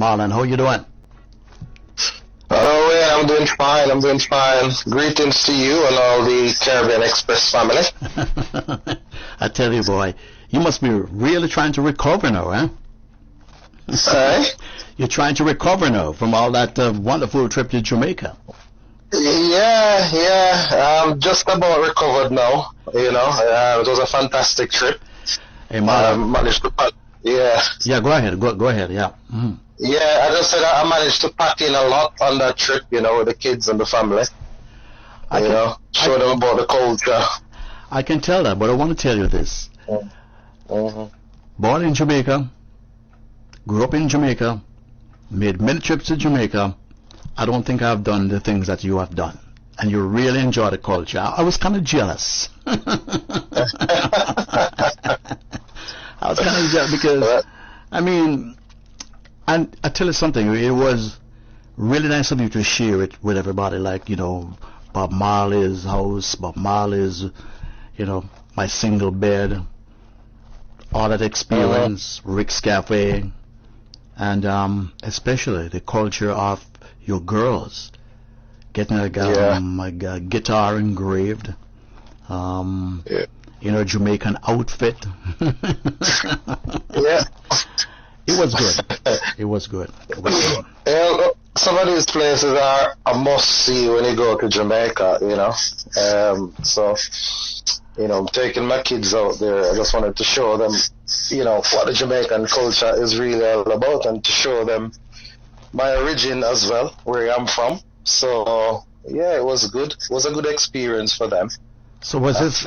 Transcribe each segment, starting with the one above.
Marlon. How you doing? Oh, yeah, I'm doing fine. I'm doing fine. Greetings to you and all the Caribbean Express family. I tell you, boy, you must be really trying to recover now, huh? Sorry? You're trying to recover now from all that wonderful trip to Jamaica. Yeah. I'm just about recovered now. You know, it was a fantastic trip. Hey, Marlon. Managed to pack. Yeah. Yeah, go ahead. Go ahead. Yeah. Mm-hmm. Yeah, I just said I managed to pack in a lot on that trip, you know, with the kids and the family. Show them about the culture. I can tell that, but I want to tell you this. Mm-hmm. Born in Jamaica, grew up in Jamaica, made many trips to Jamaica. I don't think I've done the things that you have done. And you really enjoy the culture. I was kind of jealous. I was kind of jealous because, I mean, and I tell you something, it was really nice of you to share it with everybody, like, you know, Bob Marley's house, Bob Marley's, you know, my single bed, all that experience, Rick's Cafe, and especially the culture of your girls getting a guitar engraved, you know, Jamaican outfit. Yeah. It was good. It was good. Yeah, some of these places are a must-see when you go to Jamaica, you know. So, you know, I'm taking my kids out there. I just wanted to show them, you know, what the Jamaican culture is really all about, and to show them my origin as well, where I'm from. So, yeah, it was good. It was a good experience for them. So was this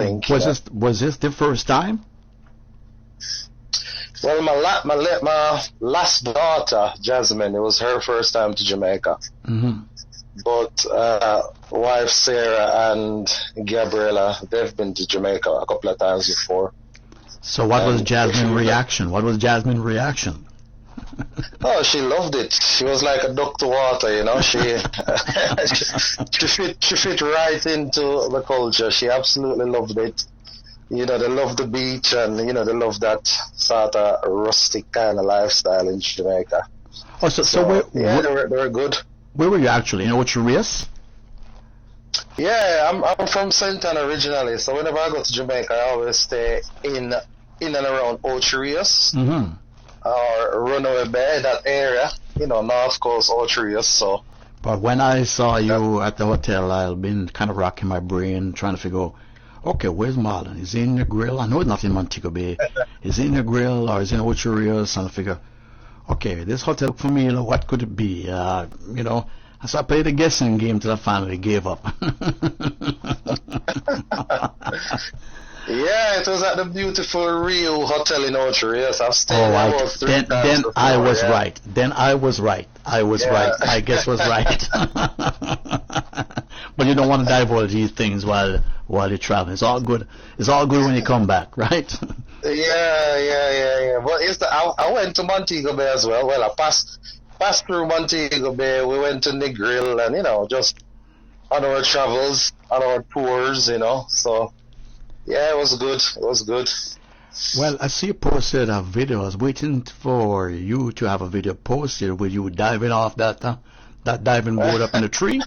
the first time? Well, my last daughter, Jasmine, it was her first time to Jamaica. Mm-hmm. But wife Sarah and Gabriella, they've been to Jamaica a couple of times before. So what was Jasmine's reaction? What was Jasmine's reaction? Oh, she loved it. She was like a duck to water, you know. She she fit right into the culture. She absolutely loved it. You know, they love the beach, and, you know, they love that sort of rustic kind of lifestyle in Jamaica. Oh, so they were good. Where were you actually? You know what you race? Yeah, I'm from Santana originally, so whenever I go to Jamaica, I always stay in and around Ocho Rios, or Runaway Bay, that area, you know, North Coast Ocho Rios. So. But when I saw you at the hotel, I've been kind of racking my brain, trying to figure out, okay, where's Marlon? Is he in the grill? I know it's not in Montego Bay. Is he in the grill or is he in Ocho Rios? And I figure, okay, this hotel for me, what could it be? You know, so I played a guessing game till I finally gave up. Yeah, it was at the beautiful Rio Hotel in Ocho Rios. I've stayed there about 3 times then before, I was right. Then I was right. I guess was right. But you don't want to divulge these things while you're traveling. It's all good. It's all good when you come back, right? Yeah. But I went to Montego Bay as well. Well, I passed through Montego Bay. We went to Negril, and, you know, just on our travels, on our tours, you know. So, yeah, it was good. It was good. Well, I see you posted a video. I was waiting for you to have a video posted with you diving off that diving board up in the tree.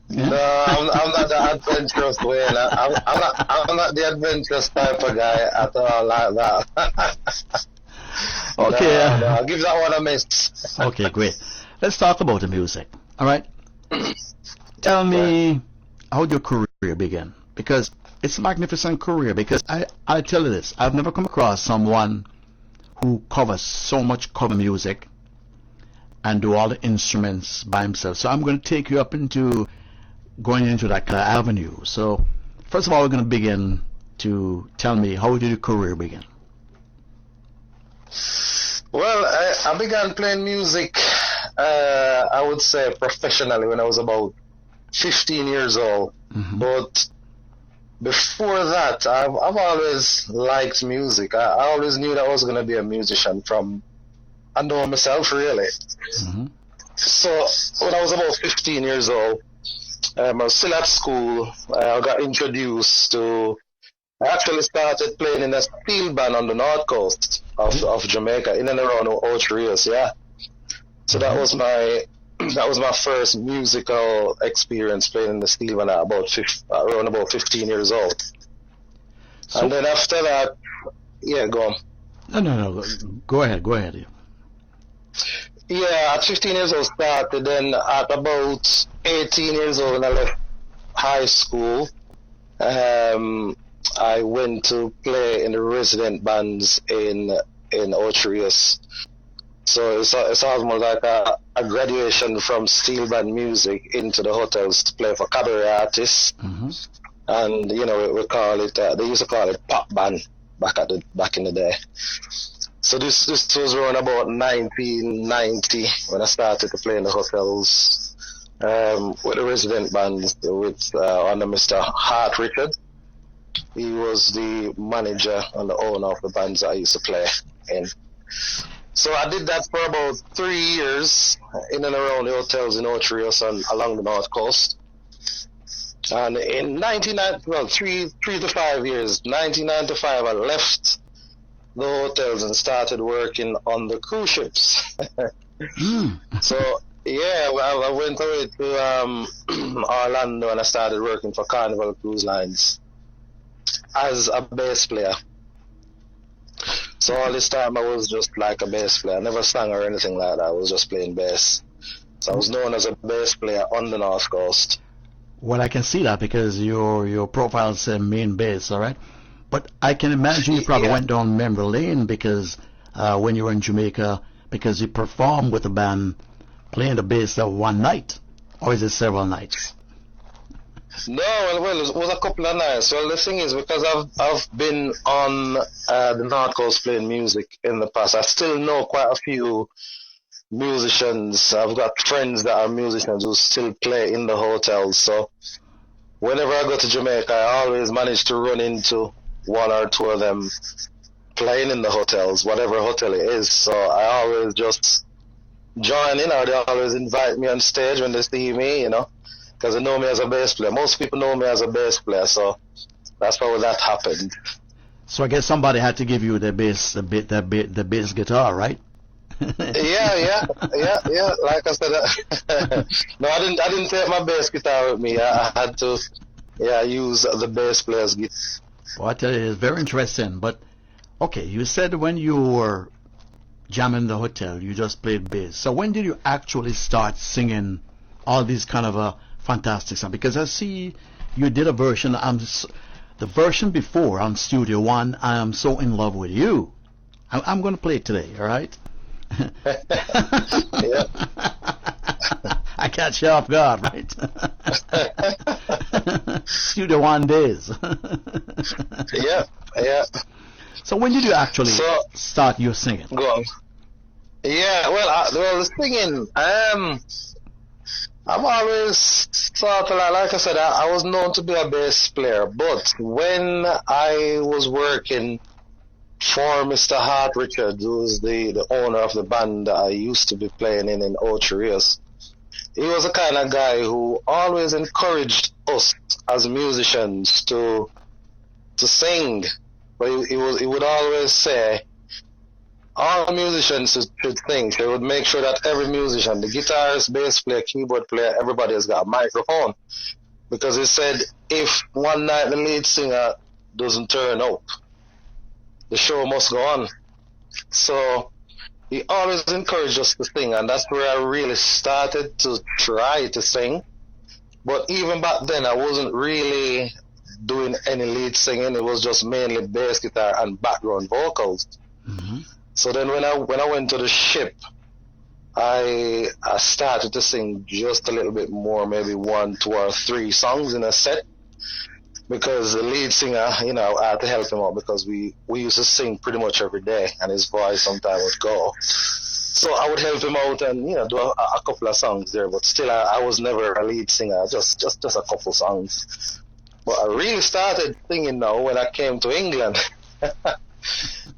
Yeah? No, I'm not the adventurous way. I'm not the adventurous type of guy at all like that. Okay. No, I'll give that one a miss. Okay, great. Let's talk about the music. All right. Tell me how your career began, because it's a magnificent career. Because I tell you this, I've never come across someone who covers so much cover music and do all the instruments by himself. So I'm going to take you up into going into that kind of avenue. So first of all, we're going to begin to tell me, how did your career begin? Well, I began playing music, I would say professionally, when I was about 15 years old. Mm-hmm. But before that, I've always liked music. I always knew that I was going to be a musician from I know myself, really. Mm-hmm. So when I was about 15 years old, I was still at school. I got introduced to. I actually started playing in a steel band on the north coast of Jamaica, in and around Ocho Rios, yeah. So that was my first musical experience playing in the steel band at around about 15 years old. So, and then after that, yeah, go on. No. Go ahead. Yeah, at 15 years old started. Then at about 18 years old, when I left high school, I went to play in the resident bands in Otrius. So it's almost like a graduation from steel band music into the hotels to play for cabaret artists. Mm-hmm. And we call it. They used to call it pop band back in the day. So this was around about 1990 when I started to play in the hotels with the resident bands under Mr. Hart Richard. He was the manager and the owner of the bands I used to play in. So I did that for about 3 years in and around the hotels in Otrius and along the North Coast. And in 3 to 5 years, 1995, I left the hotels and started working on the cruise ships. So yeah, I went away to Orlando and I started working for Carnival Cruise Lines as a bass player. So all this time I was just like a bass player. I never sang or anything like that. I was just playing bass. So I was known as a bass player on the North Coast. Well, I can see that because your profile says main bass, all right? But I can imagine you probably went down memory lane because when you were in Jamaica, because you performed with the band playing the bass one night, or is it several nights? No, well, it was a couple of nights. Well, the thing is, because I've been on the North Coast playing music in the past, I still know quite a few musicians. I've got friends that are musicians who still play in the hotels. So whenever I go to Jamaica, I always manage to run into one or two of them playing in the hotels, whatever hotel it is. So I always just join in, or they always invite me on stage when they see me, because they know me as a bass player. Most people know me as a bass player, so that's how that happened. So I guess somebody had to give you the bass guitar, right? yeah. Like I said, no, I didn't take my bass guitar with me. I had to, use the bass player's guitar. Well, I tell you, it's very interesting. But okay, you said when you were jamming in the hotel, you just played bass. So when did you actually start singing all these kind of fantastic songs? Because I see you did a version. The version before on Studio One. I am so in love with you. I'm going to play it today. All right. Yeah. I catch you off guard, right? Studio One days. Yeah. So when did you actually start your singing? Go on. Yeah, well, the singing, I've always thought, like I said, I was known to be a bass player, but when I was working for Mr. Hart Richard, who was the owner of the band that I used to be playing in Otrius, he was the kind of guy who always encouraged us as musicians to sing. But he would always say, all musicians should sing. He would make sure that every musician, the guitarist, bass player, keyboard player, everybody has got a microphone. Because he said, if one night the lead singer doesn't turn up, the show must go on. So he always encouraged us to sing, and that's where I really started to try to sing. But even back then, I wasn't really doing any lead singing. It was just mainly bass guitar and background vocals. Mm-hmm. So then when I went to the ship, I started to sing just a little bit more, maybe 1, 2, or 3 songs in a set. Because the lead singer, I had to help him out because we used to sing pretty much every day, and his voice sometimes would go. So I would help him out and do a couple of songs there, but still I was never a lead singer, just a couple songs. But I really started singing now when I came to England.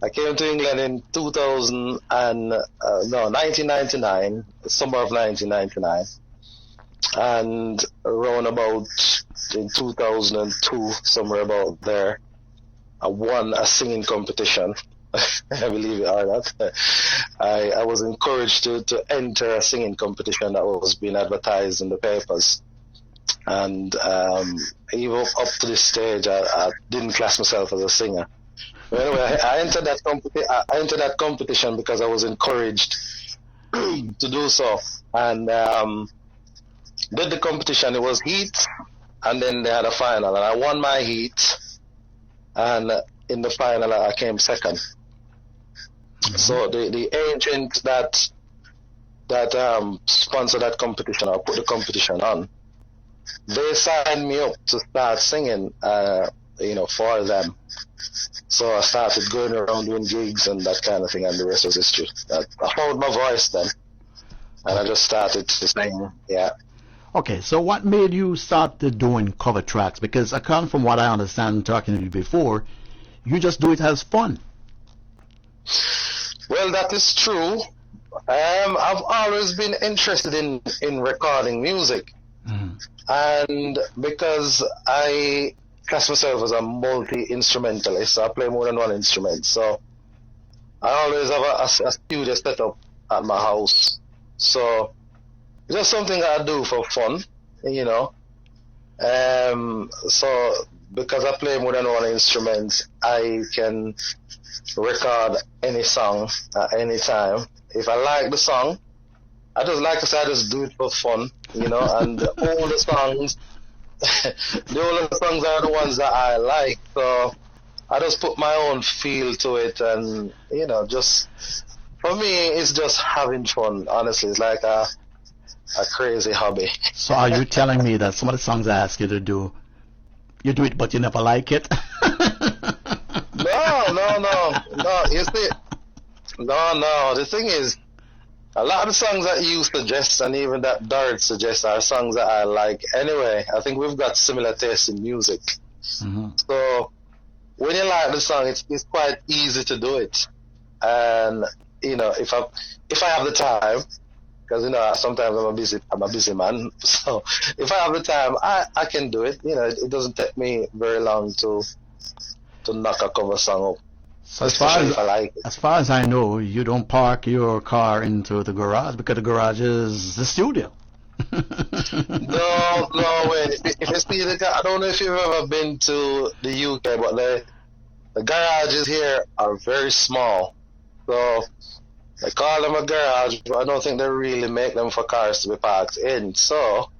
I came to England in 1999, summer of 1999, and around about in 2002, somewhere about there, I won a singing competition believe it or not. I was encouraged to enter a singing competition that was being advertised in the papers. And even up to this stage, I didn't class myself as a singer. But anyway, I entered that competition because I was encouraged to do so. And did the competition. It was heat, and then they had a final. And I won my heat, and in the final, I came second. Mm-hmm. So the agent that sponsored that competition or put the competition on, they signed me up to start singing, for them. So I started going around doing gigs and that kind of thing, and the rest was history. I found my voice then, and I just started to sing. Yeah. Okay, so what made you start doing cover tracks? Because according from what I understand talking to you before, you just do it as fun. Well, that is true. I've always been interested in recording music. Mm-hmm. And because I class myself as a multi-instrumentalist, so I play more than one instrument. So I always have a studio set up at my house. So it's just something I do for fun, So because I play more than one instrument, I can record any song at any time. If I like the song, I just do it for fun, and all the songs, are the ones that I like. So I just put my own feel to it, and just for me, it's just having fun. Honestly, it's like a crazy hobby. So are you telling me that some of the songs I ask you to do, you do it, but you never like it? No. You see, no. The thing is, a lot of the songs that you suggest and even that Dart suggests are songs that I like anyway. I think we've got similar tastes in music. Mm-hmm. So when you like the song, it's quite easy to do it. And if I have the time, because sometimes I'm a busy man. So if I have the time, I can do it. It doesn't take me very long to knock a cover song up. So as far as I know, you don't park your car into the garage because the garage is the studio. No, wait. If you see I don't know if you've ever been to the UK, but the garages here are very small. So they call them a garage, but I don't think they really make them for cars to be parked in. So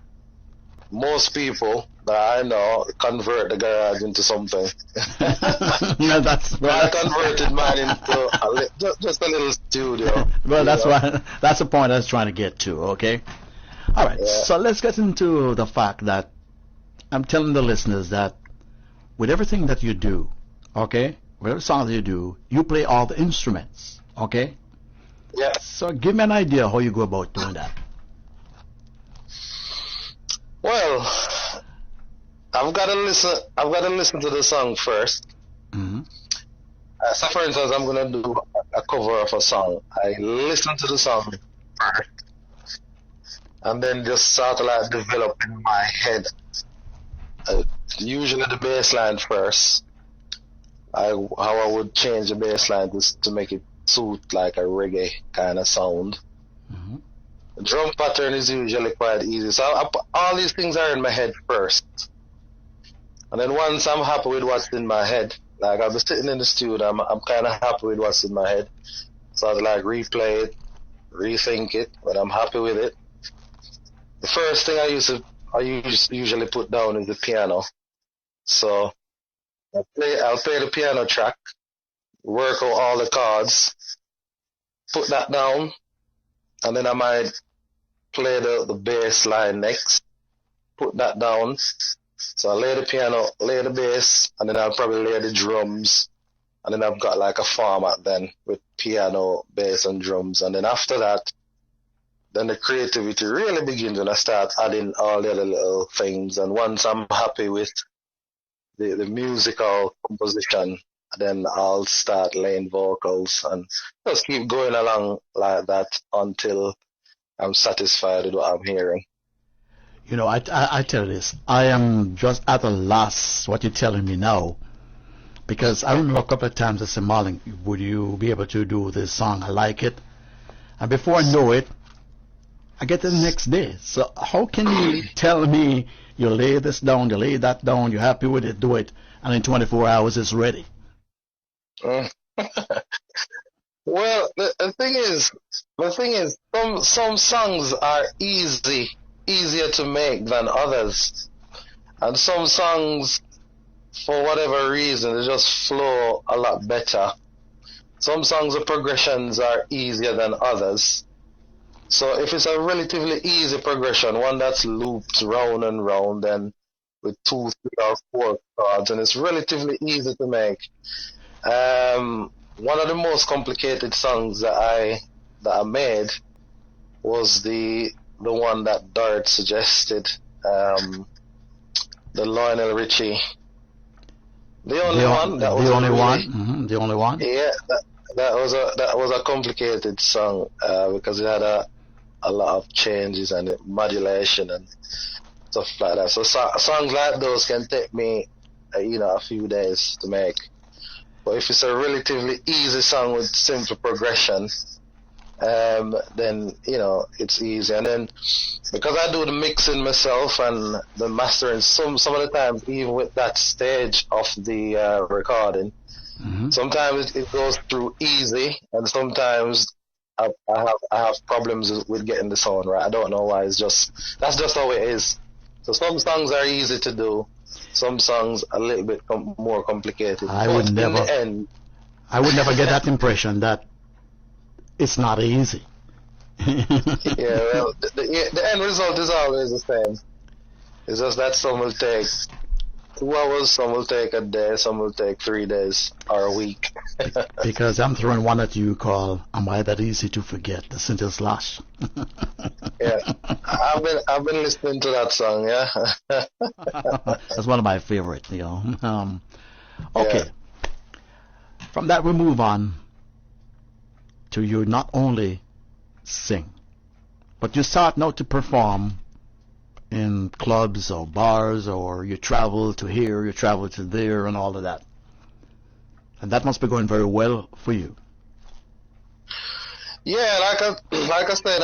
most people that I know convert the garage into something. No, that's I converted mine into just a little studio. Well, that's the point I was trying to get to. Okay. All right. Yeah. So let's get into the fact that I'm telling the listeners that with everything that you do, okay, whatever songs you do, you play all the instruments. Okay. Yeah. So give me an idea how you go about doing that. Well, I've got to listen to the song first. Mm-hmm. So, for instance, I'm gonna do a cover of a song. I listen to the song first, and then just sort of like develop in my head. Usually the bass line first. How I would change the bass line to make it suit like a reggae kind of sound. Mm-hmm. The drum pattern is usually quite easy. So all these things are in my head first. And then once I'm happy with what's in my head, like I'll be sitting in the studio, I'm kind of happy with what's in my head. So I'll like replay it, rethink it, but I'm happy with it. The first thing I usually put down is the piano. So I'll play the piano track, work out all the chords, put that down, and then I might play the bass line next, put that down. So I lay the piano, lay the bass, and then I'll probably lay the drums, and then I've got like a format then with piano, bass, and drums. And then after that, then the creativity really begins when I start adding all the other little things. And once I'm happy with the musical composition, then I'll start laying vocals and just keep going along like that until I'm satisfied with what I'm hearing. I tell you this, I am just at a loss what you're telling me now, Because I remember a couple of times I said, Marlon, would you be able to do this song? I like it. And before I know it, I get the next day. So how can you tell me you lay this down, you lay that down, you're happy with it, do it, and in 24 hours it's ready? Mm. Well, the thing is, some songs are easier to make than others, and some songs, for whatever reason, they just flow a lot better. Some songs, the progressions are easier than others. So if it's a relatively easy progression, one that's looped round and round, and with 2, 3, or 4 chords, and it's relatively easy to make. One of the most complicated songs that I made was the one that Dart suggested, the Lionel Richie. The only one. That was the only one. Mm-hmm, the only one. Yeah, that was a complicated song because it had a lot of changes and modulation and stuff like that. So songs like those can take me, a few days to make. But if it's a relatively easy song with simple progression, then it's easy. And then because I do the mixing myself and the mastering, some of the times even with that stage of the recording, mm-hmm. Sometimes it goes through easy, and sometimes I have problems with getting the sound right. I don't know why. That's just how it is. So some songs are easy to do, some songs a little bit more complicated. I would never get that impression that it's not easy. Yeah, well, the end result is always the same. It's just that some will take 2 hours, some will take a day, some will take 3 days or a week. Because I'm throwing one at you called "Am I That Easy to Forget?" the Cynthia Slash. Yeah, I've been listening to that song. Yeah, that's one of my favorite. Okay, yeah. From that we move on to you not only sing, but you start now to perform in clubs or bars, or you travel to here, you travel to there, and all of that. And that must be going very well for you. Yeah, like I said,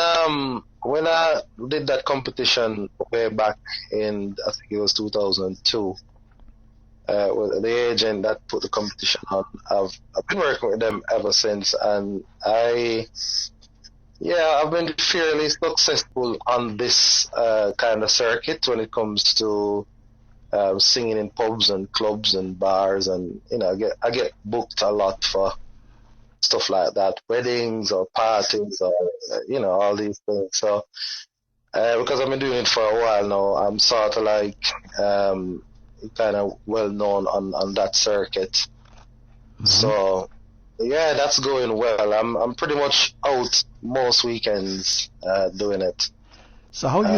when I did that competition way back in, I think it was 2002, with the agent that put the competition on, I've been working with them ever since, and I've been fairly successful on this kind of circuit when it comes to singing in pubs and clubs and bars, and I get booked a lot for stuff like that, weddings or parties or all these things. So because I've been doing it for a while now, I'm sort of like kind of well known on that circuit. Mm-hmm. So yeah, that's going well. I'm pretty much out most weekends doing it. So how do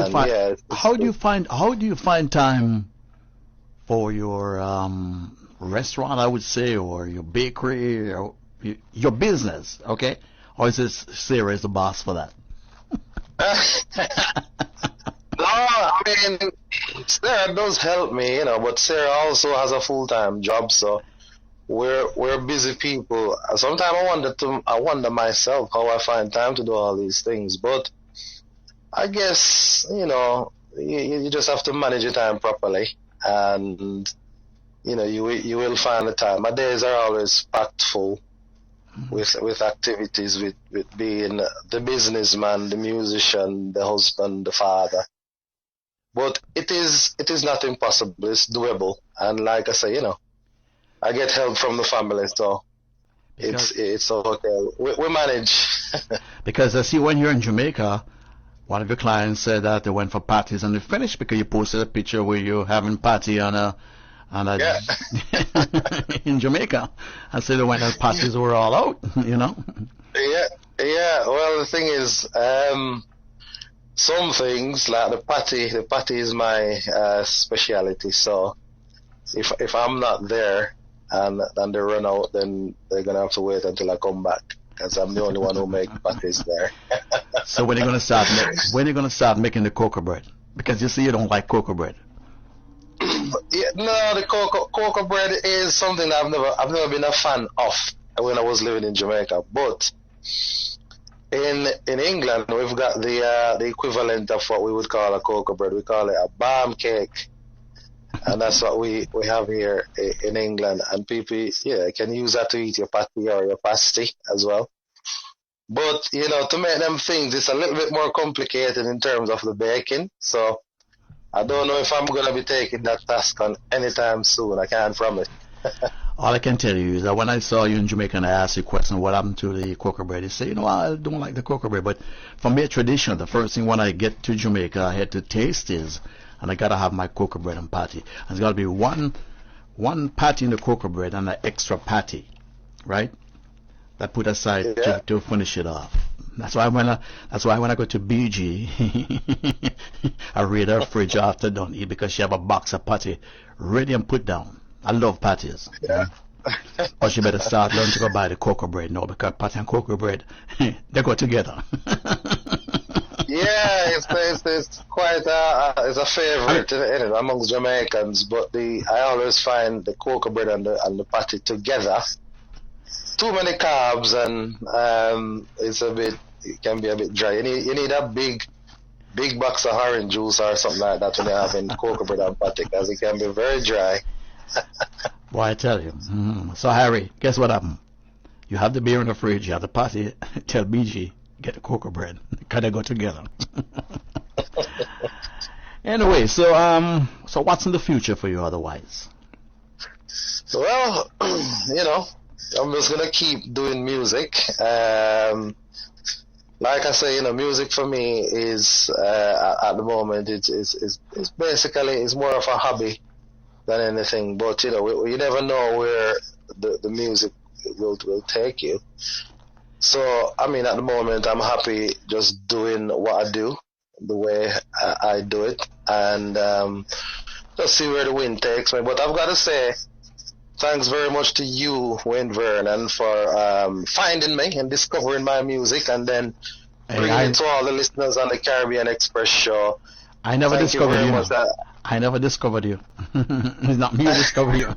you find time for your restaurant, I would say, or your bakery, or your business, okay? Or is this Sarah is the boss for that? No, I mean, Sarah does help me, but Sarah also has a full-time job, so we're busy people. Sometimes I wonder myself how I find time to do all these things, but I guess you just have to manage your time properly, and you will find the time. My days are always packed full with activities, with being the businessman, the musician, the husband, the father. But it is not impossible. It's doable, and like I say, I get help from the family, so it's okay. We manage. Because I see when you're in Jamaica, one of your clients said that they went for parties and they finished because you posted a picture where you're having party on a yeah. in Jamaica. I said they went and parties were all out, Yeah. Well, the thing is, some things like the party is my speciality. So if I'm not there and they run out, then they're gonna have to wait until I come back, because I'm the only one who makes parties there. So when are you gonna start making the cocoa bread? Because you see you don't like cocoa bread. Yeah, No, the cocoa bread is something that I've never been a fan of when I was living in Jamaica. But in England, we've got the equivalent of what we would call a cocoa bread. We call it a balm cake, and that's what we have here in England. And people, can use that to eat your patty or your pasty as well. But to make them things, it's a little bit more complicated in terms of the baking. So I don't know if I'm going to be taking that task on anytime soon. I can't promise. All I can tell you is that when I saw you in Jamaica and I asked you a question, what happened to the cocoa bread? You say, I don't like the cocoa bread. But for me, tradition, the first thing when I get to Jamaica, I had to taste is, and I got to have my cocoa bread and patty. And there's got to be one patty in the cocoa bread and an extra patty, right? That put aside to finish it off. That's why when I go to BG, I read her fridge after done eat because she have a box of patty ready and put down. I love patties. Yeah. Or she better start learning to go buy the cocoa bread now because patty and cocoa bread they go together. Yeah, it's quite it's a favorite amongst Jamaicans. But I always find the cocoa bread and the patty together. Too many carbs and it can be a bit dry. You need a big box of orange juice or something like that when you have in cocoa bread and patty because it can be very dry. Boy, I tell you. So Harry, guess what happened? You have the beer in the fridge, you have the patty. Tell BG get the cocoa bread. Kind of go together. Anyway, so what's in the future for you otherwise? Well, I'm just gonna keep doing music. Like I say, music for me is at the moment it's basically it's more of a hobby than anything. But you never know where the music will take you. So I mean, at the moment, I'm happy just doing what I do, the way I do it, and just see where the wind takes me. But I've got to say, thanks very much to you, Wayne Vernon, for finding me and discovering my music, and then bringing it to all the listeners on the Caribbean Express show. I never discovered you. I never discovered you. It's not me who discovered you.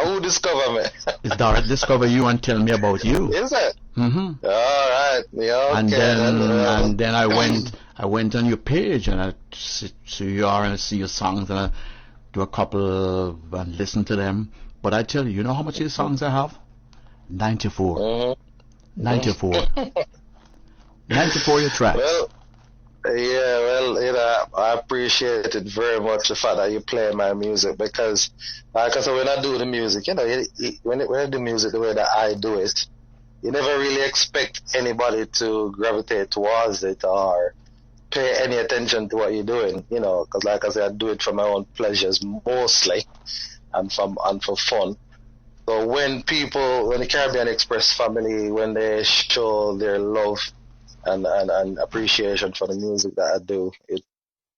Who discovered me? It's Dorrit discovered you and tell me about you. Is it? Mm-hmm. All right. Yeah. Okay. And then I went on your page and I see you are and I see your songs and I do a couple and listen to them. But I tell you, how much of these songs I have? 94. Mm-hmm. 94. 94 your tracks. Well, I appreciate it very much, the fact that you play my music, because like I said, when I do the music, when I do music the way that I do it, you never really expect anybody to gravitate towards it or pay any attention to what you're doing, because like I said, I do it for my own pleasures mostly and for fun. So when the Caribbean Express family, when they show their love and appreciation for the music that I do,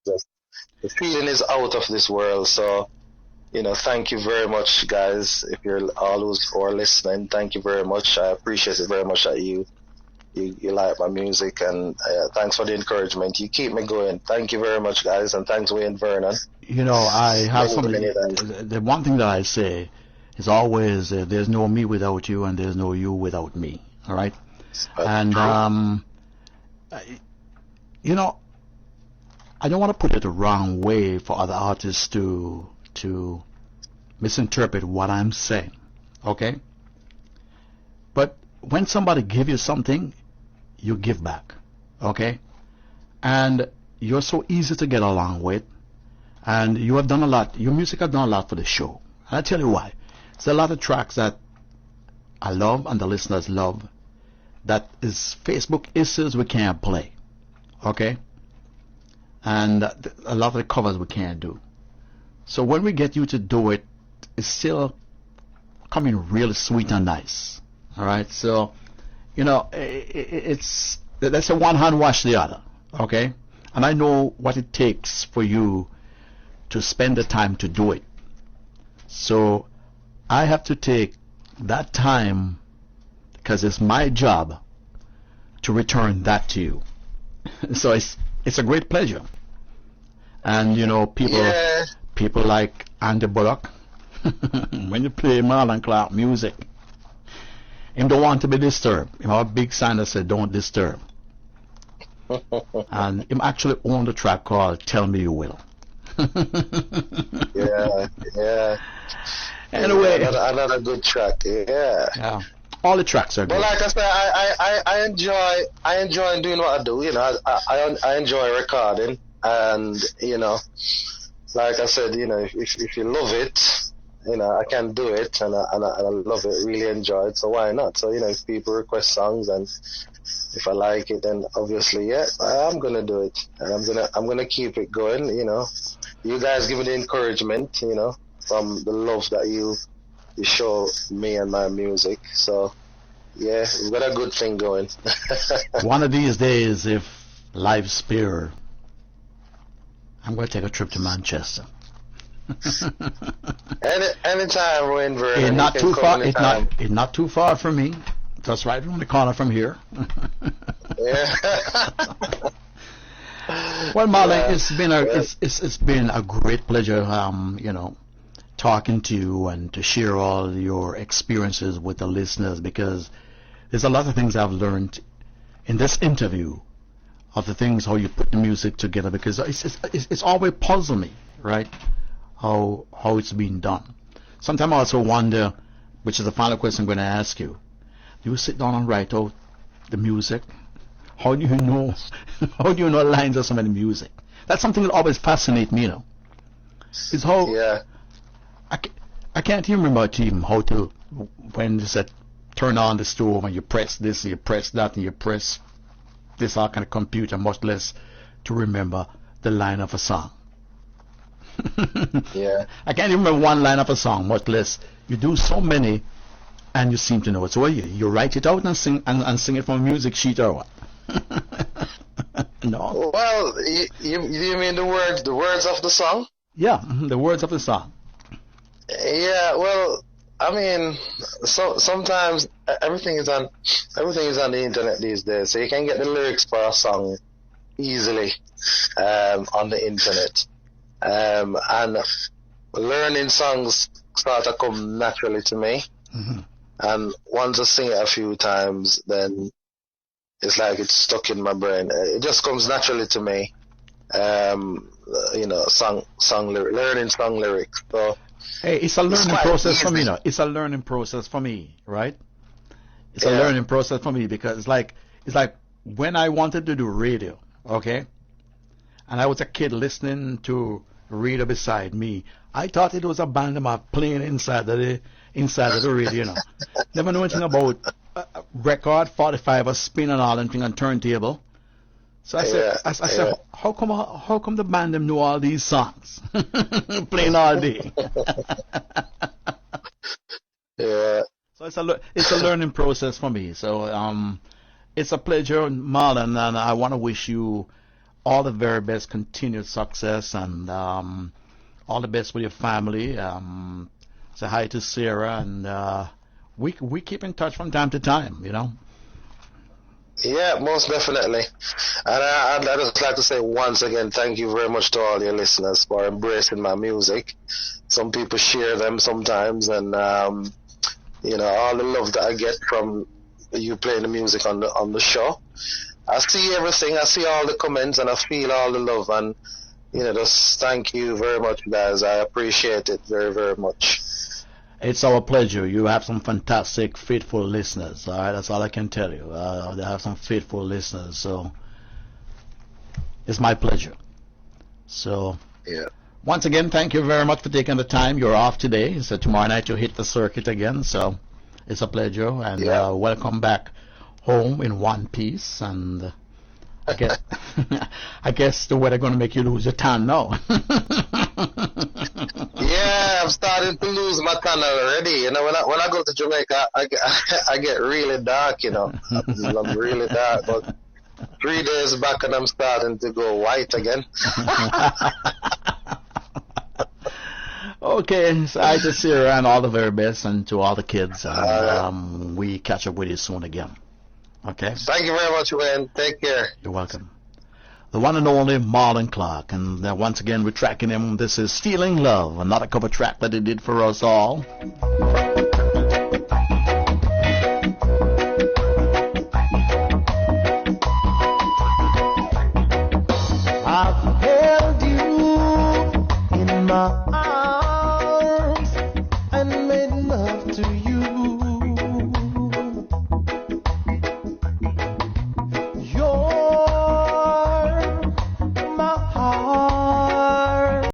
the feeling is out of this world. So, thank you very much, guys. If you're all who are listening, thank you very much. I appreciate it very much that you like my music, and thanks for the encouragement. You keep me going. Thank you very much, guys, and thanks, Wayne Vernon. I have something. The one thing that I say is always there's no me without you, and there's no you without me. All right, and I don't want to put it the wrong way for other artists to misinterpret what I'm saying, okay? But when somebody gives you something, you give back, okay? And you're so easy to get along with, and you have done a lot. Your music has done a lot for the show. And I tell you why. There's a lot of tracks that I love and the listeners love that is Facebook issues we can't play, okay? And a lot of the covers we can't do. So when we get you to do it, it's still coming really sweet and nice, all right? So, it's that's a one hand wash the other, okay? And I know what it takes for you to spend the time to do it. So I have to take that time, because it's my job to return that to you. So it's a great pleasure. And people people like Andy Bullock, when you play Marlon Clarke music, him don't want to be disturbed. You know, a big sign that said don't disturb. And him actually owned a track called Tell Me You Will. yeah. Anyway, yeah, another good track. Yeah. All the tracks are good. But like I said, I enjoy doing what I do. You know, I enjoy recording, and you know, like I said, you know, if you love it, you know, I can do it, and I love it, really enjoy it. So why not? So you know, if people request songs and if I like it, then obviously, yeah, I'm gonna do it, and I'm gonna keep it going. You know, you guys give me the encouragement, you know, from the love that you show me and my music. So yeah, we've got a good thing going. One of these days, if life's spare, I'm going to take a trip to Manchester. Anytime, Wayne Vernon. It's not too far. It's not too far from me. Just right around the corner from here. Yeah. Well, Marlon, it's been a great pleasure. You know, talking to you and to share all your experiences with the listeners, because there's a lot of things I've learned in this interview of the things how you put the music together, because it's always puzzled me, right? How it's being done. Sometimes I also wonder, which is the final question I'm going to ask you. Do you sit down and write out the music? How do you know? How do you know lines of some of the music? That's something that always fascinates me, you know. It's how. Yeah. I can't even remember even how to, when you said turn on the stove and you press this and you press that and you press this all kind of computer, much less to remember the line of a song. Yeah. I can't even remember one line of a song, much less you do so many and you seem to know it. So you write it out and sing it from a music sheet or what? No. Well, you mean the words of the song? Yeah, the words of the song. Yeah, well, I mean, sometimes everything is on the internet these days, so you can get the lyrics for a song easily on the internet, and learning songs sort of come naturally to me, and once I sing it a few times, then it's like it's stuck in my brain. It just comes naturally to me, you know, learning song lyrics. So. Hey, it's a learning process for me, you know. It's a learning process for me, right? It's a learning process for me, because it's like when I wanted to do radio, okay? And I was a kid listening to radio beside me. I thought it was a band of my playing inside of the radio, you know. Never knew anything about record, 45 or spin and all, anything on turntable. So I said, how come the band them know all these songs, playing all day? Yeah. So it's a learning process for me. So it's a pleasure, Marlon, and I want to wish you all the very best, continued success, and all the best with your family. Say hi to Sarah, and we keep in touch from time to time, you know. Yeah, most definitely. And I'd just like to say once again, thank you very much to all your listeners for embracing my music. Some people share them sometimes, and you know, all the love that I get from you playing the music on the show. I see everything, I see all the comments, and I feel all the love, and you know, just thank you very much, guys. I appreciate it very, very much. It's our pleasure. You have some fantastic, faithful listeners. All right, that's all I can tell you. They have some faithful listeners, so it's my pleasure. So, yeah. Once again, thank you very much for taking the time. You're off today, so tomorrow night you hit the circuit again. So, it's a pleasure, and welcome back home in one piece. And I guess the weather going to make you lose your tan now. Yeah, I'm starting to lose my tan already. You know, when I go to Jamaica, I get really dark. You know, I'm really dark. But 3 days back, and I'm starting to go white again. Okay, so I just see around all the very best, and to all the kids. And we catch up with you soon again. Okay. Thank you very much, Wayne. Take care. You're welcome. the one and only Marlon Clarke. And once again, we're tracking him. This is Stealing Love, another cover track that he did for us all. I've held you in my